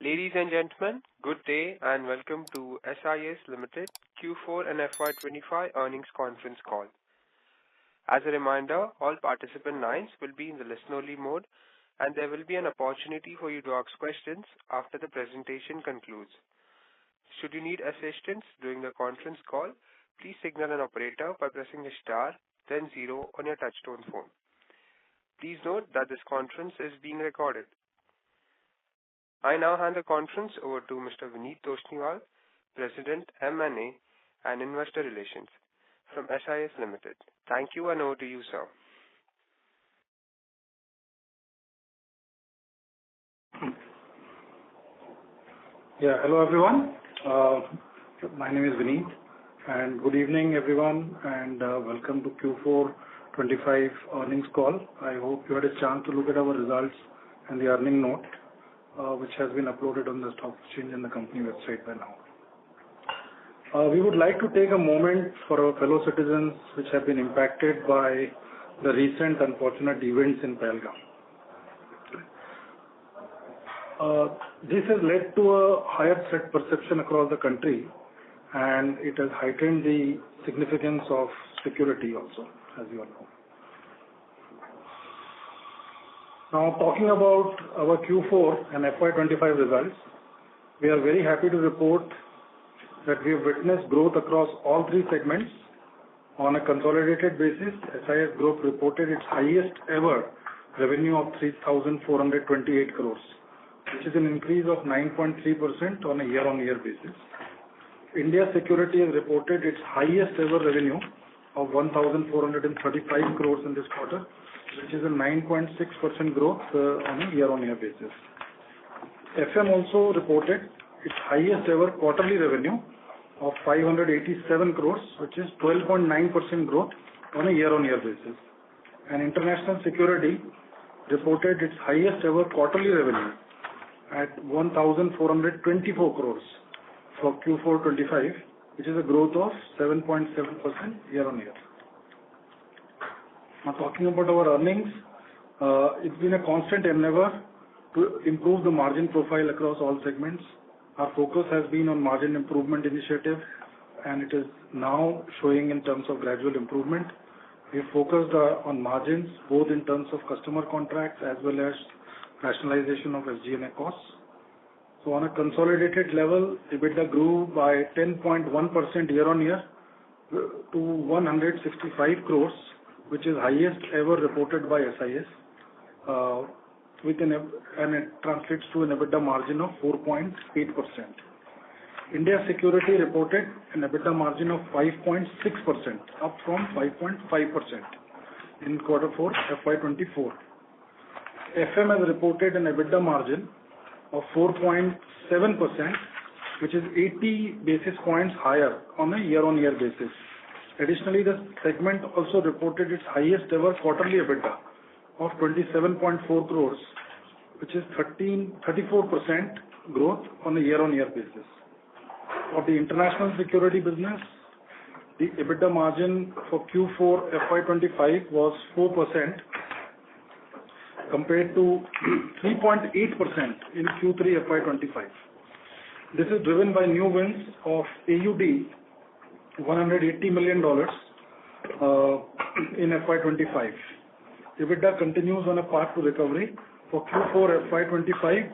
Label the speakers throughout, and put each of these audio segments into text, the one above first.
Speaker 1: Ladies and gentlemen, good day and welcome to SIS Ltd Q4 and FY25 earnings conference call. As a reminder, all participant lines will be in the listen-only mode, and there will be an opportunity for you to ask questions after the presentation concludes. Should you need assistance during the conference call, please signal an operator by pressing the star, then 0 on your touchtone phone. Please note that this conference is being recorded. I now hand the conference over to Mr. Vineet Toshniwal, President, M&A and Investor Relations from SIS Ltd. Thank you, and over to you, sir.
Speaker 2: Hello everyone. My name is Vineet, and good evening everyone, and welcome to Q4 earnings call. I hope you had a chance to look at our results and the earning note, which has been uploaded on the stock exchange and the company website by now. We would like to take a moment for our fellow citizens which have been impacted by the recent unfortunate events in Pahalgam. This has led to a higher threat perception across the country, and it has heightened the significance of security also, as you all know. Now, talking about our Q4 and FY25 results, we are very happy to report that we have witnessed growth across all three segments. On a consolidated basis, SIS Group reported its highest ever revenue of 3,428 crores, which is an increase of 9.3% on a year-on-year basis. India Security has reported its highest ever revenue of 1,435 crores in this quarter, which is a 9.6% growth on a year-on-year basis. FM also reported its highest ever quarterly revenue of 587 crores, which is 12.9% growth on a year-on-year basis. And International Security reported its highest ever quarterly revenue at 1,424 crores for Q4 25, which is a growth of 7.7% year-on-year. Now, talking about our earnings, it's been a constant endeavor to improve the margin profile across all segments. Our focus has been on margin improvement initiative, and it is now showing in terms of gradual improvement. We focused on margins both in terms of customer contracts as well as rationalization of SG&A costs. So on a consolidated level, EBITDA grew by 10.1% year-on-year to 165 crores, which is highest ever reported by SIS, and it translates to an EBITDA margin of 4.8%. India Security reported an EBITDA margin of 5.6%, up from 5.5% in Q4 FY24. FM has reported an EBITDA margin of 4.7%, which is 80 basis points higher on a year-on-year basis. Additionally, the segment also reported its highest ever quarterly EBITDA of 27.4 crores, which is 34% growth on a year-on-year basis. For the international security business, the EBITDA margin for Q4 FY25 was 4% compared to 3.8% in Q3 FY25. This is driven by new wins of AUD $180 million in FY25. EBITDA continues on a path to recovery. For Q4 FY25,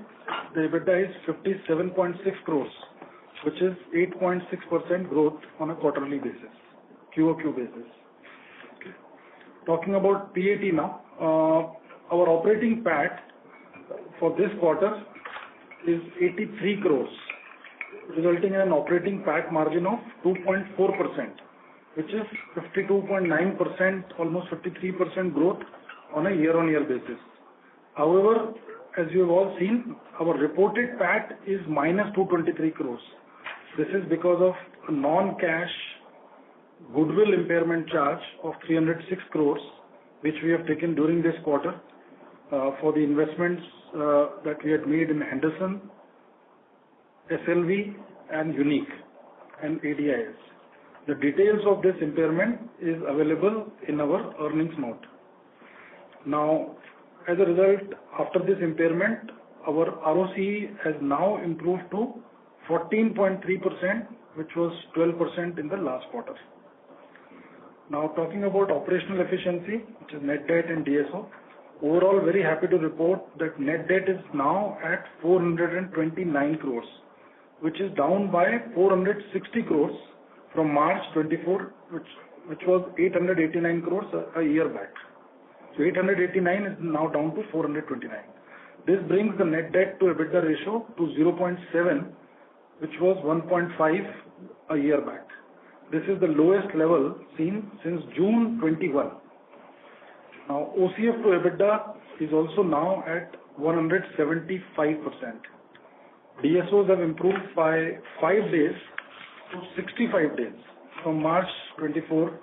Speaker 2: the EBITDA is 57.6 crores, which is 8.6% growth on a quarterly basis, QOQ basis. Okay. Talking about PAT now, our operating PAT for this quarter is 83 crores, resulting in an operating PAT margin of 2.4%, which is 52.9%, almost 53% growth on a year-on-year basis. However, as you have all seen, our reported PAT is minus 223 crores. This is because of a non-cash goodwill impairment charge of 306 crores, which we have taken during this quarter for the investments that we had made in Henderson, SLV, and Unique, and ADIS. The details of this impairment is available in our earnings note. Now, as a result, after this impairment, our ROCE has now improved to 14.3%, which was 12% in the last quarter. Now talking about operational efficiency, which is net debt and DSO. Overall, very happy to report that net debt is now at 429 crores, which is down by 460 crores from March 24, which was 889 crores a year back. So 889 is now down to 429. This brings the net debt to EBITDA ratio to 0.7, which was 1.5 a year back. This is the lowest level seen since June 21. Now OCF to EBITDA is also now at 175%. DSOs have improved by 5 days to 65 days from March 24,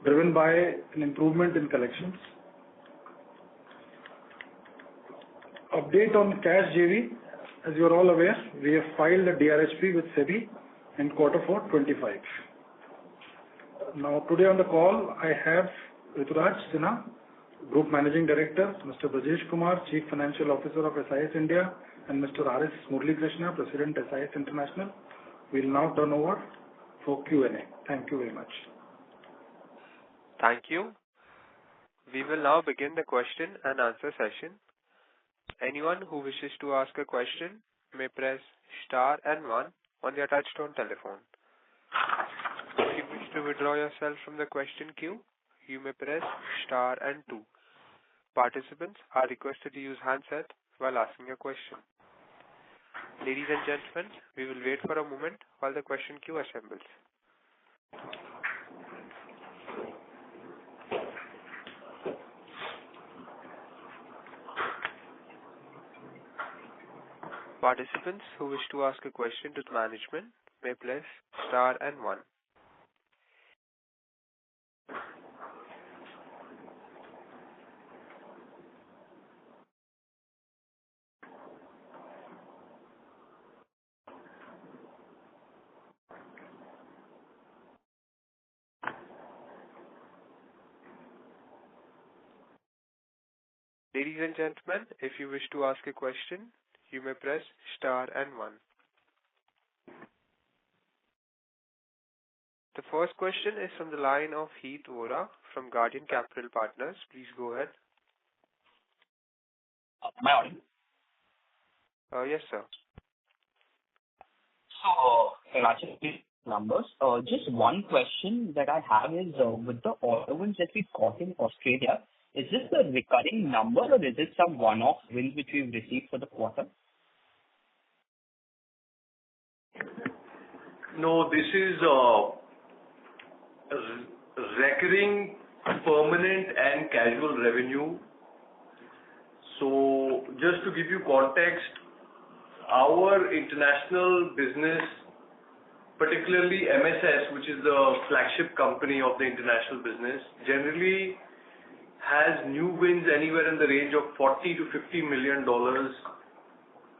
Speaker 2: driven by an improvement in collections. Update on cash JV. As you are all aware, we have filed a DRHP with SEBI in Q4 25. Now today on the call, I have Rituraj Sinha, Group Managing Director, Mr. Brajesh Kumar, Chief Financial Officer of SIS India, and Mr. R.S. Murali Krishna, President SIS International. We will now turn over for Q&A. Thank you very much.
Speaker 1: Thank you. We will now begin the question and answer session. Anyone who wishes to ask a question may press star and 1 on their touchtone telephone. If you wish to withdraw yourself from the question queue, you may press star and 2. Participants are requested to use handset while asking a question. Ladies and gentlemen, we will wait for a moment while the question queue assembles. Participants who wish to ask a question to the management may press star and 1. Ladies and gentlemen, if you wish to ask a question, you may press star and 1. The first question is from the line of Heath Vora from Guardian Capital Partners. Please go ahead.
Speaker 3: Am I audible?
Speaker 1: Yes, sir.
Speaker 3: So, numbers. Just one question that I have is, with the order wins that we got in Australia, is this a recurring number or is it some one-off wins which we've received for the quarter?
Speaker 4: No, this is recurring, permanent and casual revenue. So just to give you context, our international business, particularly MSS, which is the flagship company of the international business, generally has new wins anywhere in the range of $40 to $50 million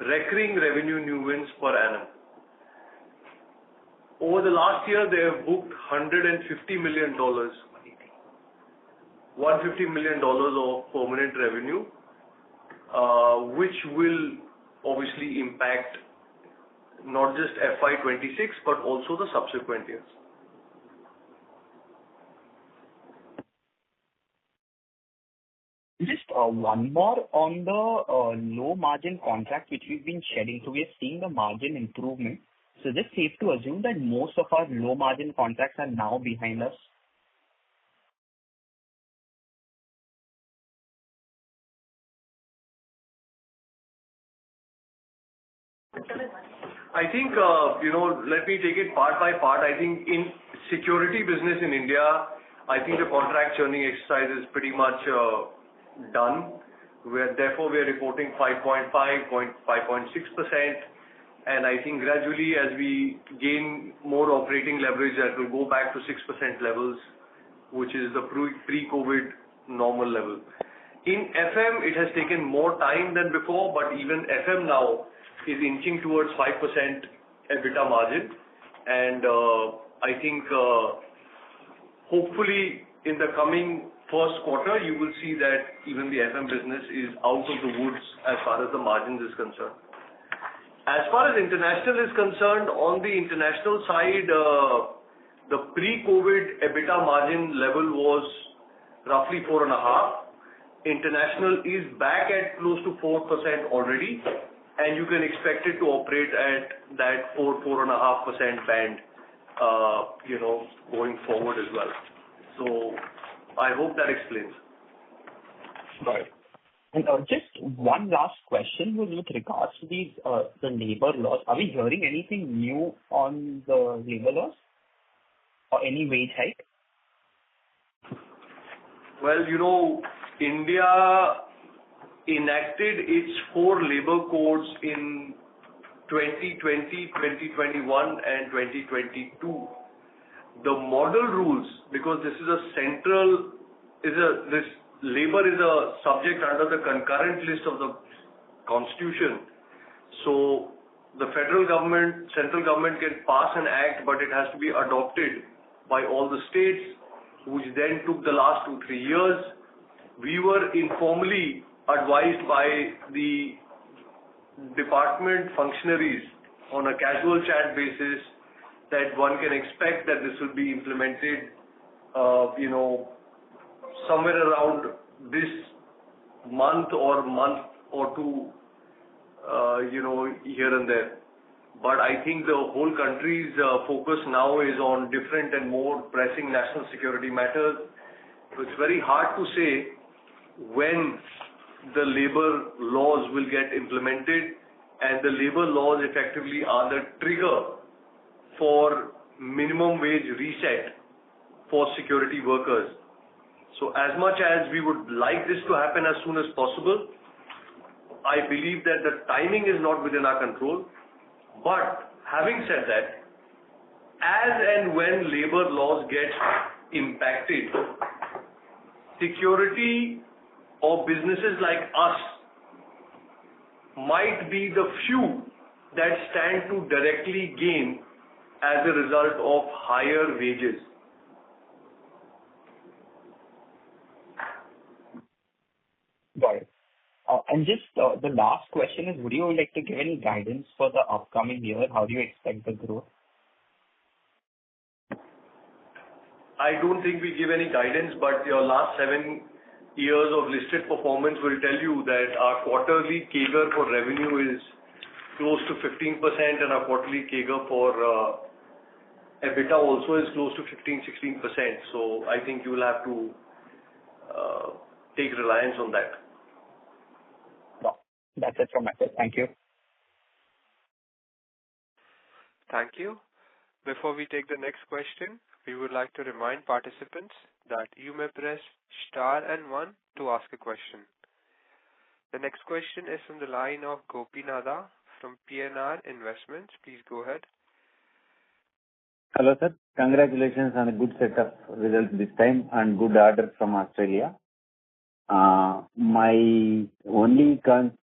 Speaker 4: recurring revenue new wins per annum. Over the last year, they have booked $150 million of permanent revenue, which will obviously impact not just FY26 but also the subsequent years.
Speaker 3: Just one more on the low margin contract which we've been shedding. So we are seeing the margin improvement. So is it safe to assume that most of our low margin contracts are now behind us?
Speaker 4: I think, let me take it part by part. I think in security business in India, I think the contract churning exercise is pretty much done. Therefore, we are reporting 5.5%, 5.6%. And I think gradually as we gain more operating leverage, that will go back to 6% levels, which is the pre-COVID normal level. In FM, it has taken more time than before, but even FM now is inching towards 5% EBITDA margin. And I think hopefully in the coming first quarter, you will see that even the FM business is out of the woods as far as the margins is concerned. As far as international is concerned, on the international side, the pre-COVID EBITDA margin level was roughly 4.5. International is back at close to 4% already, and you can expect it to operate at that 4.5% band, going forward as well. So I hope that explains.
Speaker 3: Got it. And just one last question was with regards to these the labor laws. Are we hearing anything new on the labor laws or any wage hike?
Speaker 4: Well, India enacted its 4 labor codes in 2020, 2021 and 2022. The model rules, because this labor is a subject under the concurrent list of the Constitution. So the federal government, central government can pass an act, but it has to be adopted by all the states, which then took the last 2-3 years. We were informally advised by the department functionaries on a casual chat basis that one can expect that this will be implemented, somewhere around this month or two, here and there. But I think the whole country's focus now is on different and more pressing national security matters. So it's very hard to say when the labor laws will get implemented, and the labor laws effectively are the trigger for minimum wage reset for security workers. So as much as we would like this to happen as soon as possible, I believe that the timing is not within our control. But having said that, as and when labor laws get impacted, security or businesses like us might be the few that stand to directly gain as a result of higher wages.
Speaker 3: Got it. And just the last question is, would you like to give any guidance for the upcoming year? How do you expect the growth?
Speaker 4: I don't think we give any guidance, but your last 7 years of listed performance will tell you that our quarterly CAGR for revenue is close to 15%, and our quarterly CAGR for EBITDA also is close to 15-16%. So I think you will have to take reliance on that.
Speaker 3: No, that's it from my side. Thank you.
Speaker 1: Thank you. Before we take the next question, we would like to remind participants that you may press star and 1 to ask a question. The next question is from the line of Gopinatha from PNR Investments. Please go ahead.
Speaker 5: Hello, sir. Congratulations on a good set of results this time and good order from Australia. My only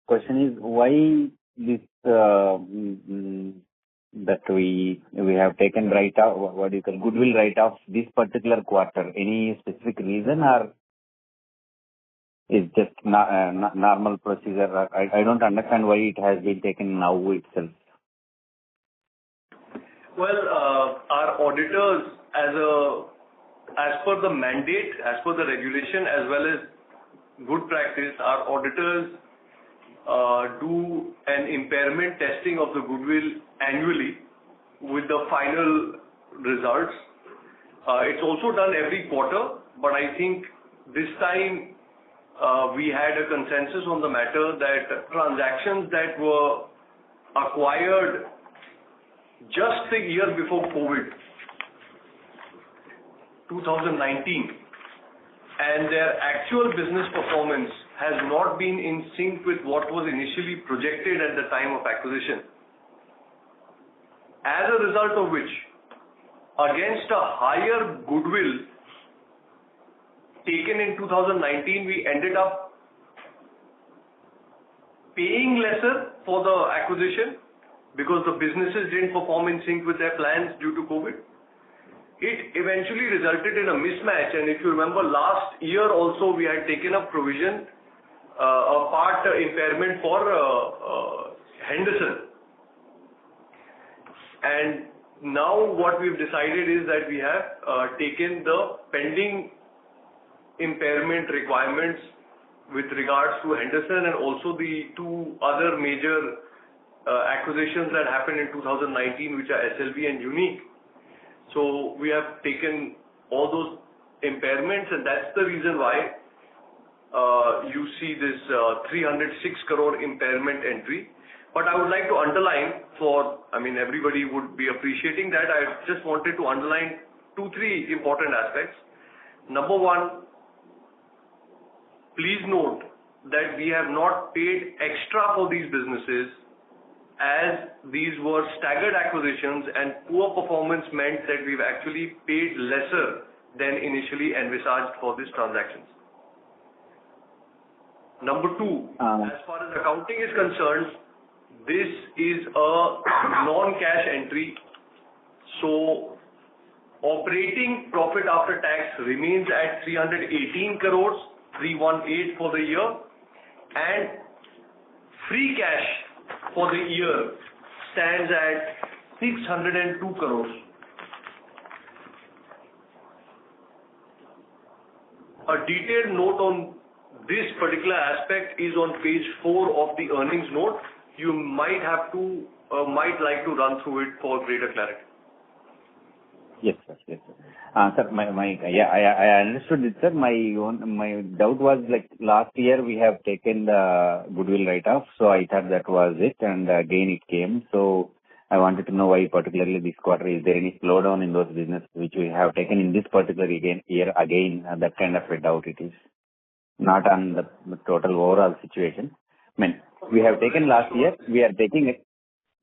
Speaker 5: question is why this that we have taken goodwill write-off this particular quarter. Any specific reason, or is just normal procedure? I don't understand why it has been taken now itself.
Speaker 4: Well, our auditors, as per the mandate, as per the regulation, as well as good practice, our auditors do an impairment testing of the goodwill annually with the final results. It's also done every quarter, but I think this time we had a consensus on the matter that transactions that were acquired just the year before COVID, 2019, and their actual business performance has not been in sync with what was initially projected at the time of acquisition. As a result of which, against a higher goodwill taken in 2019, we ended up paying lesser for the acquisition because the businesses didn't perform in sync with their plans due to COVID. it eventually resulted in a mismatch. And if you remember, last year also we had taken a provision, a part impairment for Henderson. And now what we've decided is that we have taken the pending impairment requirements with regards to Henderson and also the two other major acquisitions that happened in 2019, which are SLV and Unique. So we have taken all those impairments, and that's the reason why you see this 306 crore impairment entry. But I would like to underline everybody would be appreciating that. I just wanted to underline 2-3 important aspects. Number one, please note that we have not paid extra for these businesses, as these were staggered acquisitions and poor performance meant that we've actually paid lesser than initially envisaged for these transactions. Number two, as far as accounting is concerned, this is a non-cash entry. So operating profit after tax remains at 318 crores, 318 for the year, and free cash for the year stands at 602 crores. A detailed note on this particular aspect is on page 4 of the earnings note. You might like to run through it for greater clarity.
Speaker 5: Yes, sir. Yes, sir. Sir, I understood it, sir. My doubt was like last year we have taken the goodwill write-off, so I thought that was it, and again it came. So I wanted to know why particularly this quarter, is there any slowdown in those businesses which we have taken in this particular year again? That kind of a doubt it is. Not on the total overall situation. I mean, we have taken last year, we are taking it.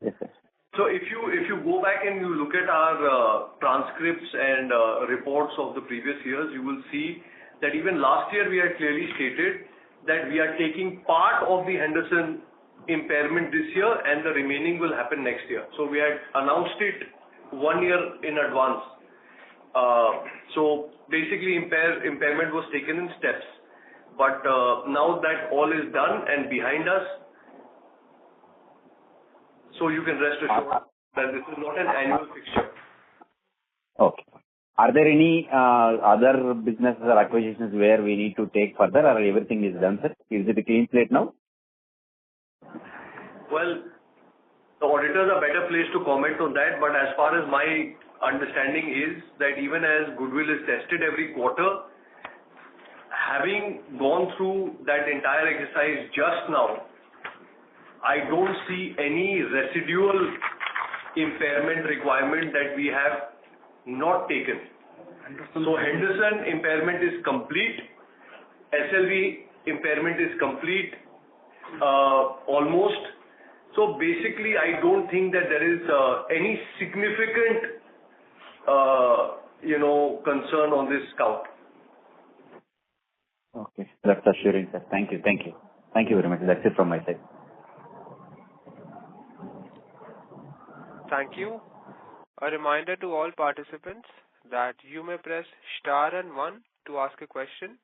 Speaker 5: Yes, sir.
Speaker 4: So if you go back and you look at our transcripts and reports of the previous years, you will see that even last year we had clearly stated that we are taking part of the Henderson impairment this year and the remaining will happen next year. So we had announced it 1 year in advance. So basically impairment was taken in steps. But now that all is done and behind us, so you can rest assured that this is not an annual fixture.
Speaker 5: Okay. Are there any other businesses or acquisitions where we need to take further, or everything is done, sir? Is it a clean slate now?
Speaker 4: Well, the auditors are better placed to comment on that, but as far as my understanding is that even as goodwill is tested every quarter, having gone through that entire exercise just now, I don't see any residual impairment requirement that we have not taken. So Henderson impairment is complete, SLV impairment is complete, almost. So basically, I don't think that there is any significant, concern on this count.
Speaker 5: Okay, that's assuring, sir. Thank you. Thank you very much. That's it from my side.
Speaker 1: Thank you. A reminder to all participants that you may press star and 1 to ask a question.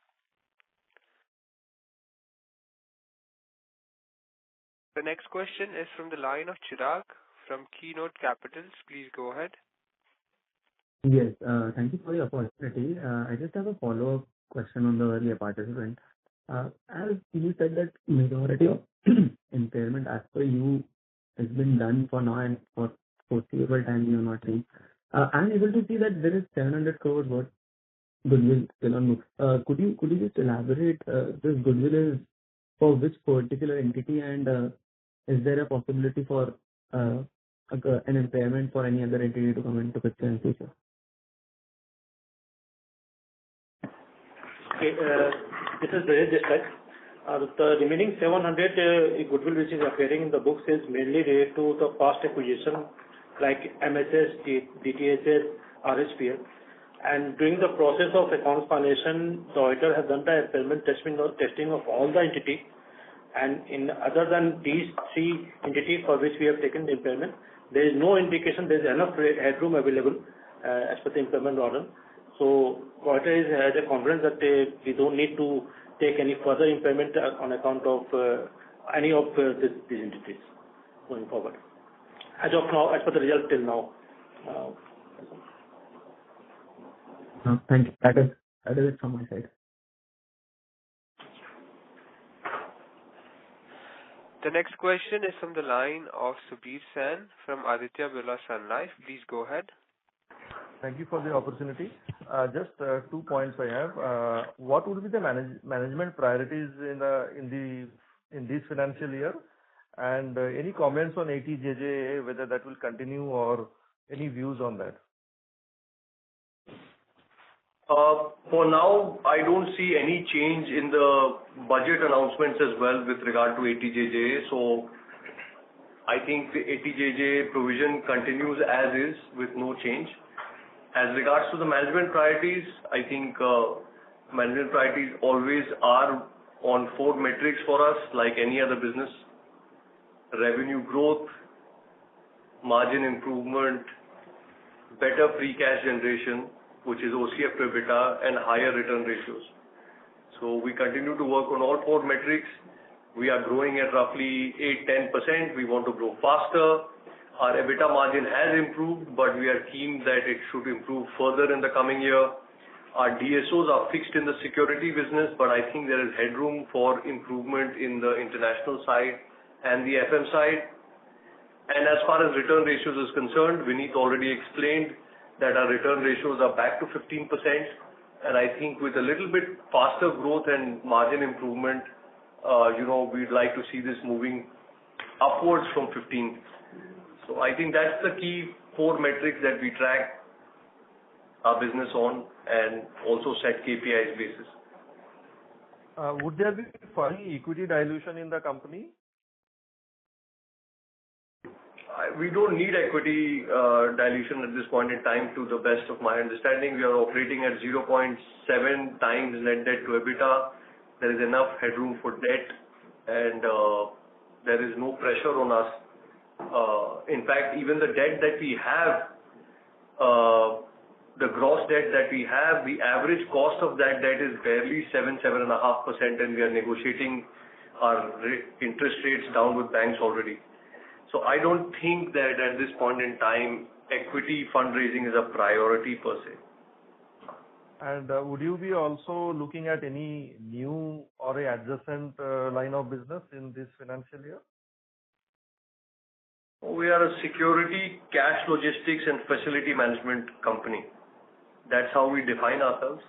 Speaker 1: The next question is from the line of Chirag from Keynote Capitals. Please go ahead.
Speaker 6: Yes, thank you for the opportunity. I just have a follow-up question on the earlier participant. As you said that majority of impairment as per you has been done for now and for foreseeable time you are not seeing. I'm able to see that there is 700 crores worth goodwill still on books. Could you just elaborate this goodwill is for which particular entity, and is there a possibility for an impairment for any other entity to come into picture in future?
Speaker 7: Okay, this is Brajesh this side. The remaining 700 goodwill which is appearing in the books is mainly related to the past acquisition like MSS, DTHS, RHPL. And during the process of accounts formation, the auditor has done the impairment testing of all the entity. And in other than these 3 entities for which we have taken the impairment, there is no indication there is enough headroom available as per the impairment order. So Quarter has a confidence that we don't need to take any further impairment on account of any of these entities going forward. As of now, as per the result till now.
Speaker 6: Thank you. That is it from my side.
Speaker 1: The next question is from the line of Subir Sen from Aditya Birla Sun Life. Please go ahead.
Speaker 8: Thank you for the opportunity. Just 2 points I have. What would be the management priorities in this financial year? And any comments on ATJJ, whether that will continue or any views on that?
Speaker 4: For now, I don't see any change in the budget announcements as well with regard to ATJJ. So I think the ATJJ provision continues as is with no change. As regards to the management priorities, I think management priorities always are on 4 metrics for us, like any other business: revenue growth, margin improvement, better free cash generation, which is OCF to EBITDA, and higher return ratios. So we continue to work on all 4 metrics. We are growing at roughly 8-10%. We want to grow faster. Our EBITDA margin has improved, but we are keen that it should improve further in the coming year. Our DSOs are fixed in the security business, but I think there is headroom for improvement in the international side and the FM side. And as far as return ratios is concerned, Vineet already explained that our return ratios are back to 15%. And I think with a little bit faster growth and margin improvement, we'd like to see this moving upwards from 15. So I think that's the key 4 metrics that we track our business on and also set KPIs basis.
Speaker 8: Would there be any equity dilution in the company?
Speaker 4: We don't need equity dilution at this point in time. To the best of my understanding, we are operating at 0.7 times net debt to EBITDA. There is enough headroom for debt, and there is no pressure on us. In fact, even the debt that we have, the gross debt that we have, the average cost of that debt is barely 7.5%, and we are negotiating our interest rates down with banks already. So I don't think that at this point in time, equity fundraising is a priority per se.
Speaker 8: And would you be also looking at any new or a adjacent line of business in this financial year?
Speaker 4: We are a security, cash logistics and facility management company. That's how we define ourselves.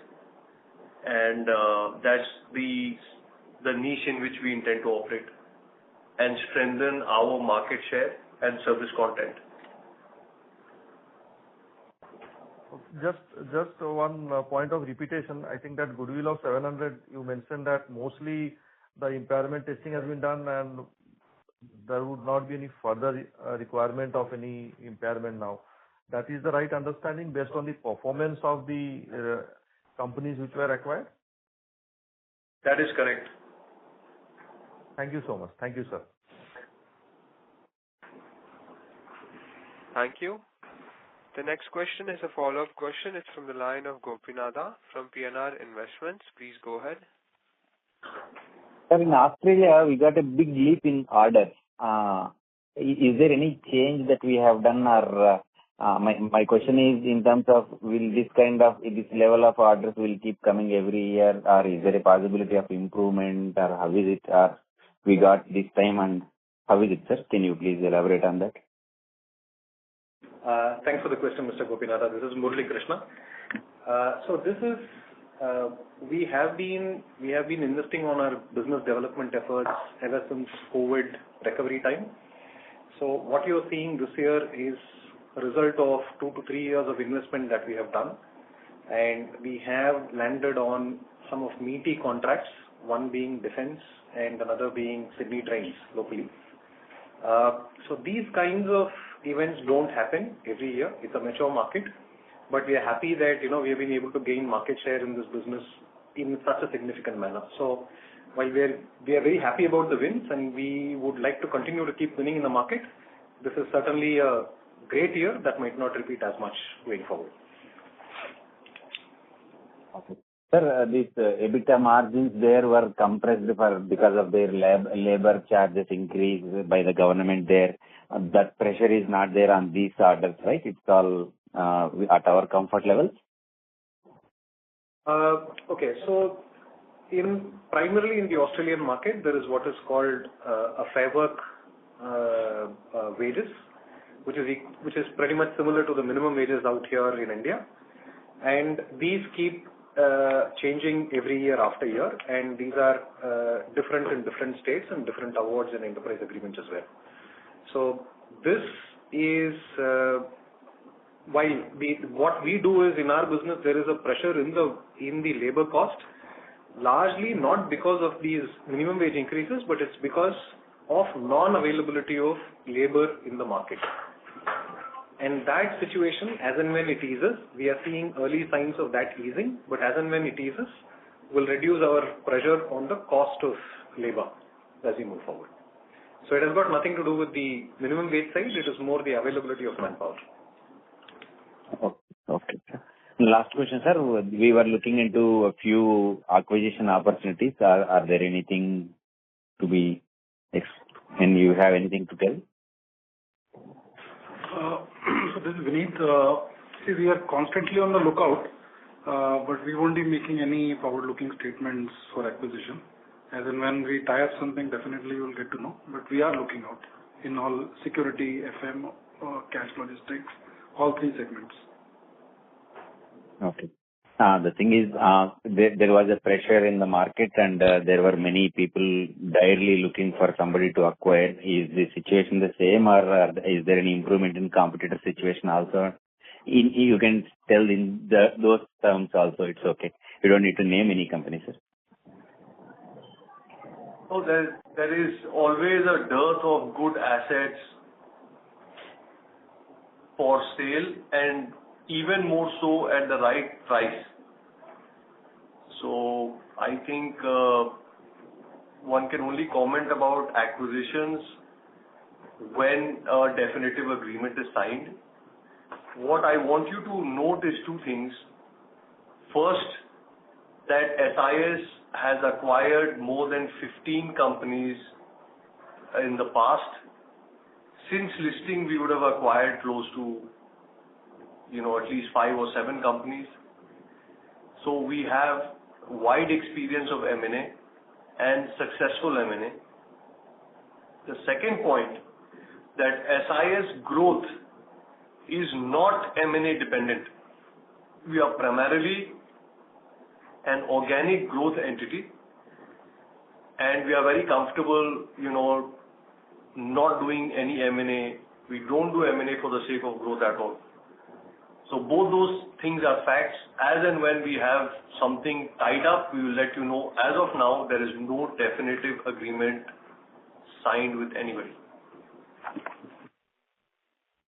Speaker 4: And that's the niche in which we intend to operate and strengthen our market share and service content.
Speaker 8: Just one point of repetition. I think that goodwill of 700, you mentioned that mostly the impairment testing has been done and there would not be any further requirement of any impairment now. That is the right understanding based on the performance of the companies which were acquired?
Speaker 4: That is correct.
Speaker 8: Thank you so much. Thank you, sir.
Speaker 1: Thank you. The next question is a follow-up question. It's from the line of Gopinatha from PNR Investments. Please go ahead.
Speaker 5: Sir, in Australia, we got a big leap in orders. Is there any change that we have done? Or my question is in terms of will this level of orders will keep coming every year, or is there a possibility of improvement, or how is it? Or we got this time, and how is it, sir? Can you please elaborate on that?
Speaker 2: Thanks for the question, Mr. Gopinatha. This is Murali Krishna. So this is we have been investing on our business development efforts ever since COVID recovery time. So what you're seeing this year is a result of 2 to 3 years of investment that we have done, and we have landed on some of meaty contracts, one being defense and another being Sydney Trains locally. So these kinds of events don't happen every year. It's a mature market, but we are happy that we have been able to gain market share in this business in such a significant manner. So while we are very happy about the wins and we would like to continue to keep winning in the market, this is certainly a great year that might not repeat as much going forward.
Speaker 5: Sir, these EBITDA margins there were compressed because of their labor charges increase by the government there. That pressure is not there on these orders, right? It's all at our comfort levels.
Speaker 2: Okay. So primarily in the Australian market, there is what is called a fair work wages, which is pretty much similar to the minimum wages out here in India. And these keep changing every year after year, and these are different in different states and different awards and enterprise agreements as well. So this is what we do is in our business there is a pressure in the labor cost, largely not because of these minimum wage increases, but it's because of non-availability of labor in the market. And that situation, as and when it eases, we are seeing early signs of that easing, but as and when it eases, will reduce our pressure on the cost of labor as we move forward. So it has got nothing to do with the minimum wage side, it is more the availability of manpower.
Speaker 5: Okay. Last question, sir. We were looking into a few acquisition opportunities. Are there anything to be, and you have anything to tell?
Speaker 2: So this is Vineet. See, we are constantly on the lookout, but we won't be making any forward-looking statements for acquisition. As and when we tie up something, definitely you will get to know. But we are looking out in all security, FM, cash logistics, all three segments.
Speaker 5: Okay. The thing is, there was a pressure in the market, and there were many people direly looking for somebody to acquire. Is the situation the same, or is there any improvement in competitor situation also? You can tell in those terms also. It's okay. You don't need to name any company, sir.
Speaker 4: Oh, there is always a dearth of good assets for sale, and even more so at the right price. So I think one can only comment about acquisitions when a definitive agreement is signed. What I want you to note is two things. First, that SIS has acquired more than 15 companies in the past. Since listing, we would have acquired close to, at least 5 or 7 companies. So we have wide experience of M&A and successful M&A. The second point, that SIS growth is not M&A dependent. We are primarily an organic growth entity, and we are very comfortable, not doing any M&A. We don't do M&A for the sake of growth at all. So both those things are facts. As and when we have something tied up, we will let you know. As of now, there is no definitive agreement signed with anybody.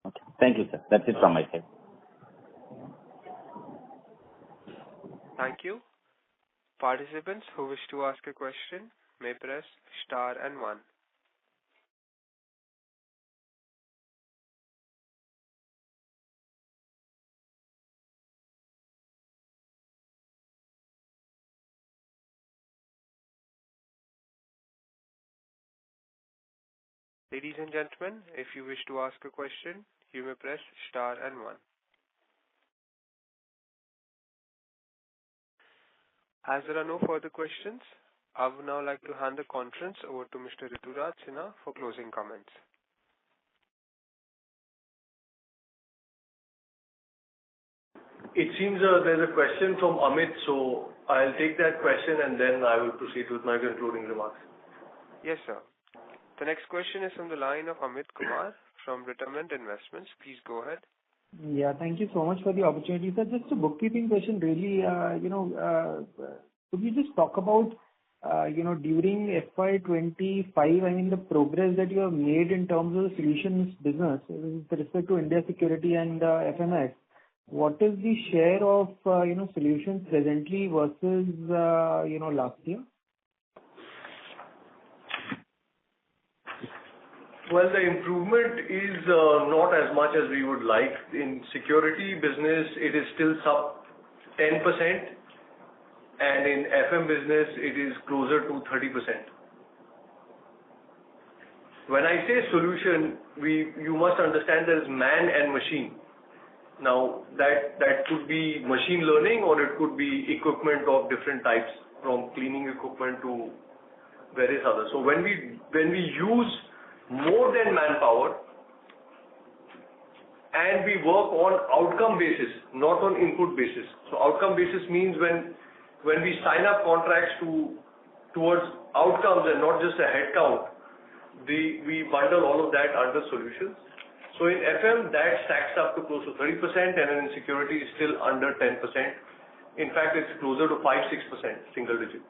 Speaker 5: Okay. Thank you, sir. That's it from my side.
Speaker 1: Thank you. Participants who wish to ask a question may press star and 1. Ladies and gentlemen, if you wish to ask a question, you may press star and 1. As there are no further questions, I would now like to hand the conference over to Mr. Rituraj Sinha for closing comments.
Speaker 4: It seems there's a question from Amit, so I'll take that question and then I will proceed with my concluding remarks.
Speaker 1: Yes, sir. The next question is from the line of Amit Kumar from Retirement Investments. Please go ahead.
Speaker 9: Yeah, thank you so much for the opportunity, sir. Just a bookkeeping question, really. Could you just talk about, during FY25, the progress that you have made in terms of the solutions business with respect to India Security and FMS? What is the share of, solutions presently versus, last year?
Speaker 4: Well, the improvement is not as much as we would like. In security business, it is still sub 10%, and in FM business, it is closer to 30%. When I say solution, you must understand there is man and machine. Now, that could be machine learning, or it could be equipment of different types, from cleaning equipment to various others. So when we use more than manpower, and we work on outcome basis, not on input basis. So outcome basis means when we sign up contracts towards outcomes and not just a headcount, we bundle all of that under solutions. So in FM, that stacks up to close to 30%, and in security is still under 10%. In fact, it's closer to 5-6%, single digit.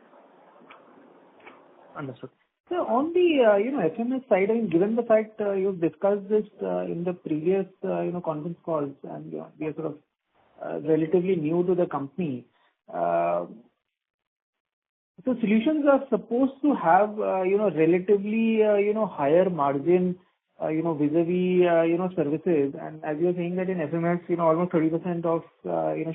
Speaker 9: Understood. So on the FMS side, I mean, given the fact you've discussed this in the previous conference calls, and we are sort of relatively new to the company. So solutions are supposed to have relatively higher margin vis-a-vis services, and as you're saying that in FMS almost 30% of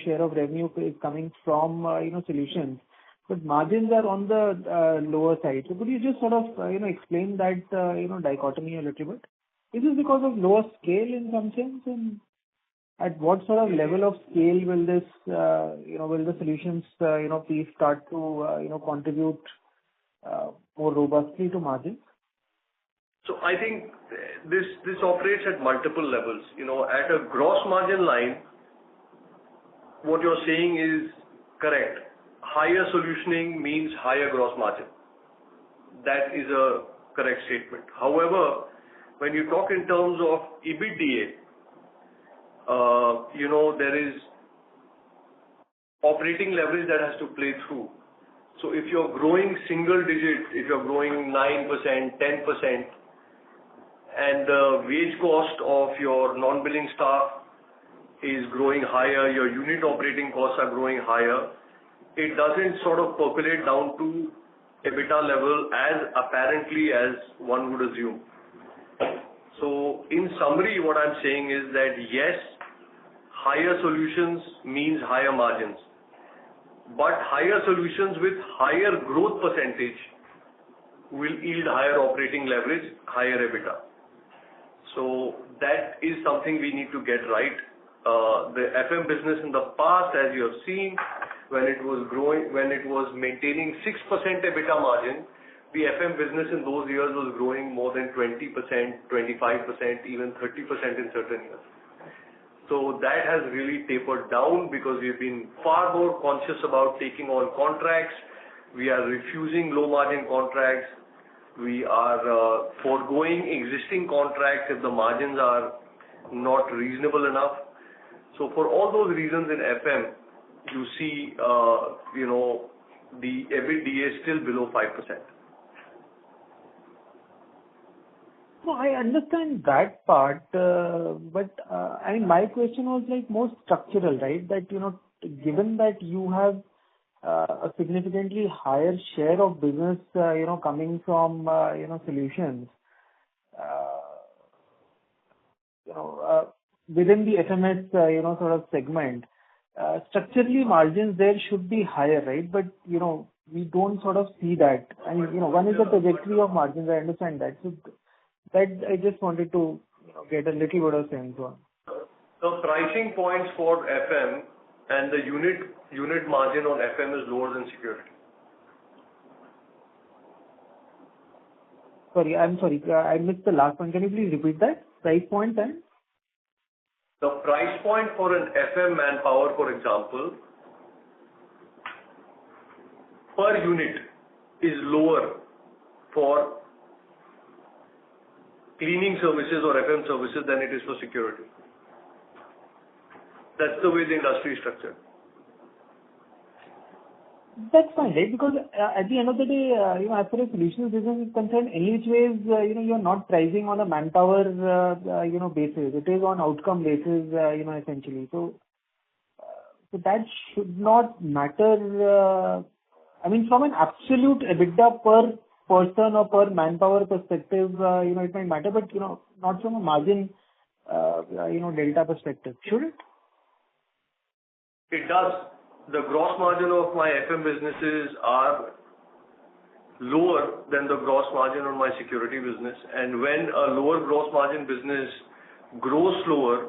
Speaker 9: share of revenue is coming from solutions, but margins are on the lower side. So could you just sort of explain that dichotomy a little bit? Is this because of lower scale in some sense, and at what sort of level of scale will this will the solutions piece start to contribute more robustly to margins?
Speaker 4: So I think this operates at multiple levels. At a gross margin line, what you're saying is correct. Higher solutioning means higher gross margin. That is a correct statement. However, when you talk in terms of EBITDA, there is operating leverage that has to play through. So if you're growing single digit, if you're growing 9%, 10%, and the wage cost of your non-billing staff is growing higher, your unit operating costs are growing higher, it doesn't sort of percolate down to EBITDA level as apparently as one would assume. So in summary, what I'm saying is that yes, higher solutions means higher margins, but higher solutions with higher growth percentage will yield higher operating leverage, higher EBITDA. So that is something we need to get right. The FM business in the past, as you have seen, when it was growing, when it was maintaining 6% EBITDA margin, the FM business in those years was growing more than 20%, 25%, even 30% in certain years. So that has really tapered down because we've been far more conscious about taking on contracts. We are refusing low margin contracts. We are foregoing existing contracts if the margins are not reasonable enough. So for all those reasons in FM, you see, the EBITDA is still below 5%.
Speaker 9: No, I understand that part, but I mean, my question was like more structural, right? That, given that you have a significantly higher share of business, coming from, solutions, within the FMS, sort of segment, structurally margins there should be higher, right? But, we don't sort of see that. I mean, one is the trajectory of margins, I understand that. So that I just wanted to get a little bit of sense on.
Speaker 4: The pricing points for FM and the unit margin on FM is lower than security.
Speaker 9: I'm sorry, I missed the last one. Can you please repeat that? Price point and?
Speaker 4: The price point for an FM manpower, for example, per unit is lower for cleaning services or FM services than it is for security. That's the way the industry is structured.
Speaker 9: That's fine, right? Because at the end of the day, as far as solutions business is concerned, any which ways, you're not pricing on a manpower, basis. It is on outcome basis, essentially. So that should not matter. I mean, from an absolute EBITDA per person or per manpower perspective, it might matter, but, not from a margin, delta perspective. Should it?
Speaker 4: It does. the gross margin of my FM businesses are lower than the gross margin on my security business. And when a lower gross margin business grows slower,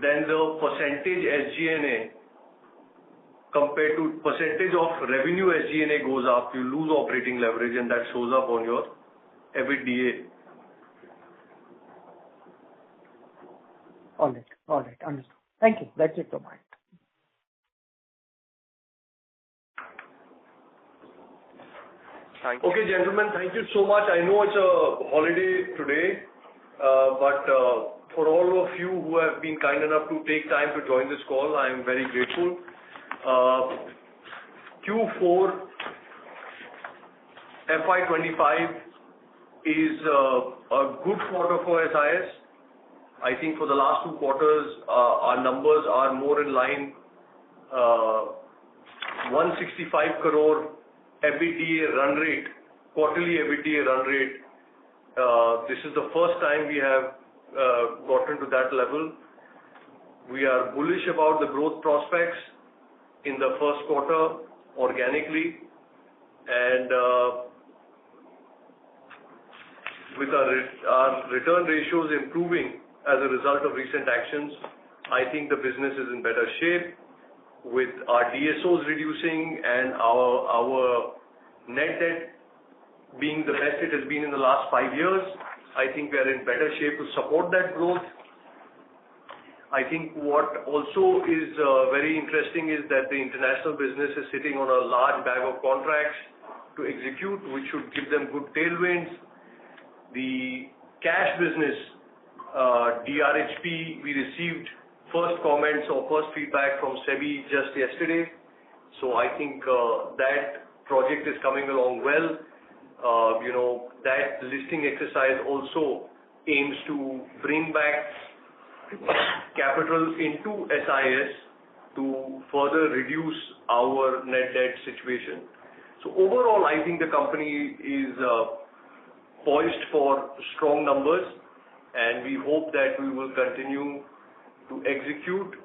Speaker 4: then the percentage SG&A compared to percentage of revenue SG&A goes up, you lose operating leverage, and that shows up on your EBITDA.
Speaker 9: All right. Understood. Thank you. That's it from my end.
Speaker 1: Thank you.
Speaker 4: Okay, gentlemen, thank you so much. I know it's a holiday today, but for all of you who have been kind enough to take time to join this call, I am very grateful. Q4 FY25 is a good quarter for SIS. I think for the last 2 quarters, our numbers are more in line. 165 crore EBITDA run rate, quarterly EBITDA run rate. This is the first time we have gotten to that level. We are bullish about the growth prospects in the first quarter organically, and with our return ratios improving as a result of recent actions, I think the business is in better shape. With our DSOs reducing and our net debt being the best it has been in the last 5 years, I think we are in better shape to support that growth. I think what also is very interesting is that the international business is sitting on a large bag of contracts to execute, which should give them good tailwinds. The cash business, DRHP, we received first comments or first feedback from SEBI just yesterday. So I think that project is coming along well. That listing exercise also aims to bring back capital into SIS to further reduce our net debt situation. So overall, I think the company is poised for strong numbers, and we hope that we will continue to execute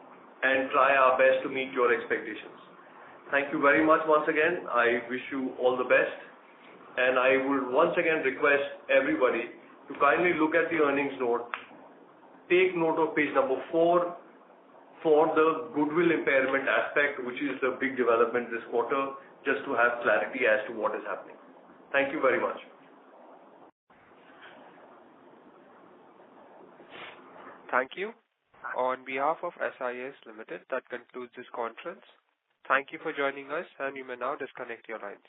Speaker 4: and try our best to meet your expectations. Thank you very much once again. I wish you all the best, and I would once again request everybody to kindly look at the earnings note. Take note of page number 4 for the goodwill impairment aspect, which is the big development this quarter, just to have clarity as to what is happening. Thank you very much.
Speaker 1: Thank you. On behalf of SIS Ltd, that concludes this conference. Thank you for joining us, and you may now disconnect your lines.